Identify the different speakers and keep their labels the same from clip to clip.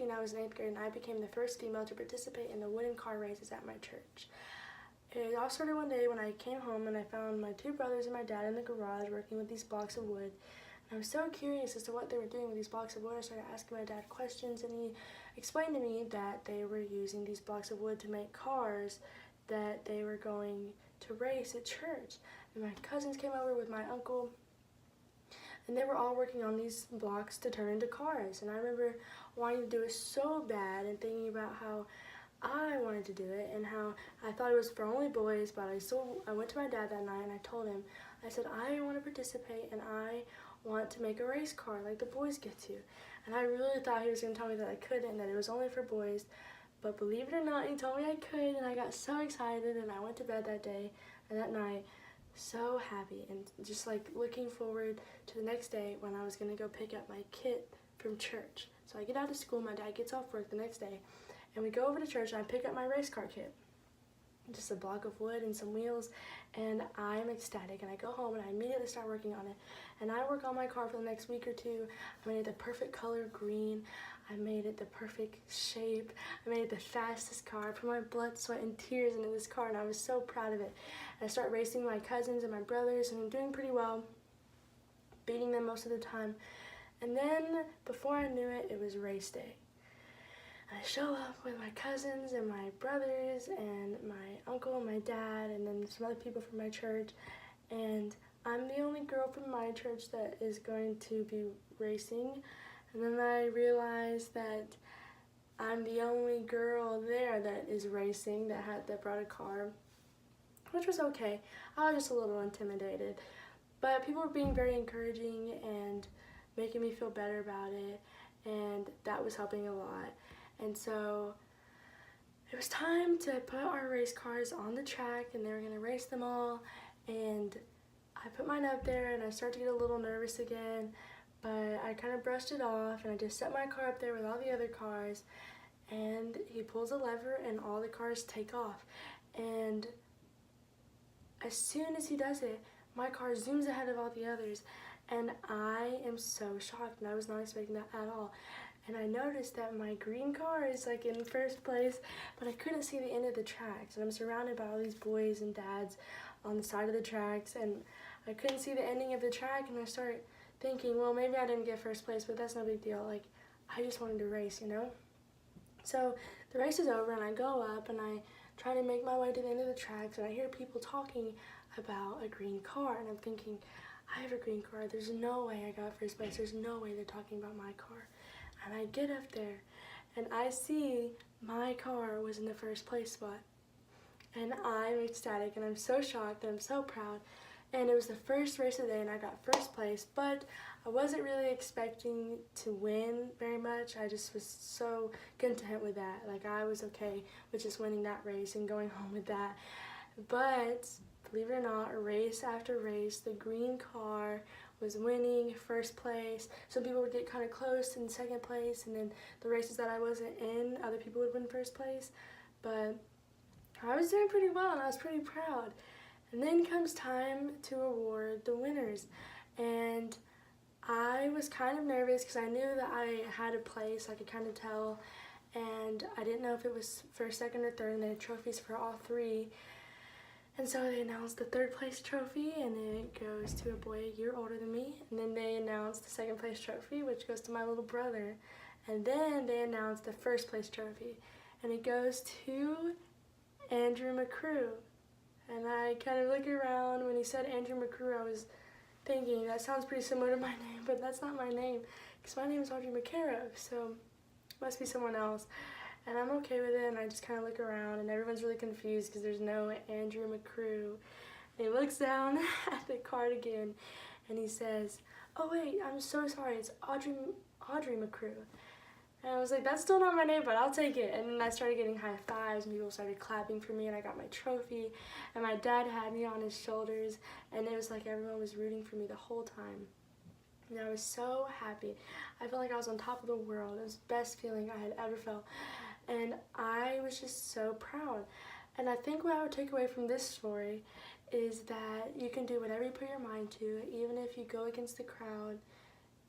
Speaker 1: and I was in 8th grade, and I became the first female to participate in the wooden car races at my church. It all started one day when I came home and I found my 2 brothers and my dad in the garage working with these blocks of wood. And I was so curious as to what they were doing with these blocks of wood. I started asking my dad questions, and he explained to me that they were using these blocks of wood to make cars that they were going to race at church. And my cousins came over with my uncle, and they were all working on these blocks to turn into cars. And I remember wanting to do it so bad and thinking about how I wanted to do it and how I thought it was for only boys, but I went to my dad that night and I told him, I said, I want to participate and I want to make a race car like the boys get to. And I really thought he was going to tell me that I couldn't and that it was only for boys. But believe it or not, he told me I could, and I got so excited, and I went to bed that day and that night so happy and just like looking forward to the next day when I was going to go pick up my kit from church. So I get out of school, my dad gets off work the next day, and we go over to church and I pick up my race car kit. Just a block of wood and some wheels, and I'm ecstatic, and I go home and I immediately start working on it. And I work on my car for the next week or two. I made it the perfect color green. I made it the perfect shape. I made it the fastest car. I put my blood, sweat, and tears into this car, and I was so proud of it. And I start racing my cousins and my brothers, and I'm doing pretty well, beating them most of the time. And then, before I knew it, it was race day. I show up with my cousins and my brothers and my uncle and my dad and then some other people from my church, and I'm the only girl from my church that is going to be racing. And then I realized that I'm the only girl there that is racing that brought a car, which was okay. I was just a little intimidated, but people were being very encouraging and making me feel better about it, and that was helping a lot. And so it was time to put our race cars on the track, and they were gonna race them all. And I put mine up there and I started to get a little nervous again, but I kind of brushed it off and I just set my car up there with all the other cars, and he pulls a lever and all the cars take off. And as soon as he does it, my car zooms ahead of all the others, and I am so shocked, and I was not expecting that at all. And I noticed that my green car is like in first place, but I couldn't see the end of the tracks. And I'm surrounded by all these boys and dads on the side of the tracks, and I couldn't see the ending of the track. And I started thinking, well, maybe I didn't get first place, but that's no big deal. Like, I just wanted to race, you know? So the race is over, and I go up and I try to make my way to the end of the tracks, and I hear people talking about a green car, and I'm thinking, I have a green car. There's no way I got first place. There's no way they're talking about my car. And I get up there and I see my car was in the first place spot. And I'm ecstatic and I'm so shocked and I'm so proud. And it was the first race of the day and I got first place, but I wasn't really expecting to win very much. I just was so content with that. Like, I was okay with just winning that race and going home with that. But believe it or not, race after race, the green car was winning first place. Some people would get kind of close in second place, and then the races that I wasn't in, other people would win first place. But I was doing pretty well and I was pretty proud. And then comes time to award the winners. And I was kind of nervous because I knew that I had a place, I could kind of tell. And I didn't know if it was first, second, or third, and they had trophies for all 3. And so they announced the 3rd place trophy, and it goes to a boy a year older than me. And then they announced the 2nd place trophy, which goes to my little brother. And then they announced the 1st place trophy, and it goes to Audrey Mckerrow. And I kind of look around. When he said Audrey Mckerrow, I was thinking, that sounds pretty similar to my name, but that's not my name, because my name is Audrey Mckerrow, so it must be someone else. And I'm okay with it, and I just kind of look around, and everyone's really confused because there's no Audrey Mckerrow. And he looks down at the card again, and he says, oh wait, I'm so sorry, it's Audrey Mckerrow. And I was like, that's still not my name, but I'll take it. And then I started getting high fives, and people started clapping for me, and I got my trophy, and my dad had me on his shoulders, and it was like everyone was rooting for me the whole time. And I was so happy. I felt like I was on top of the world. It was the best feeling I had ever felt. And I was just so proud. And I think what I would take away from this story is that you can do whatever you put your mind to, even if you go against the crowd.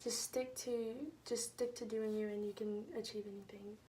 Speaker 1: just stick to doing you, and you can achieve anything.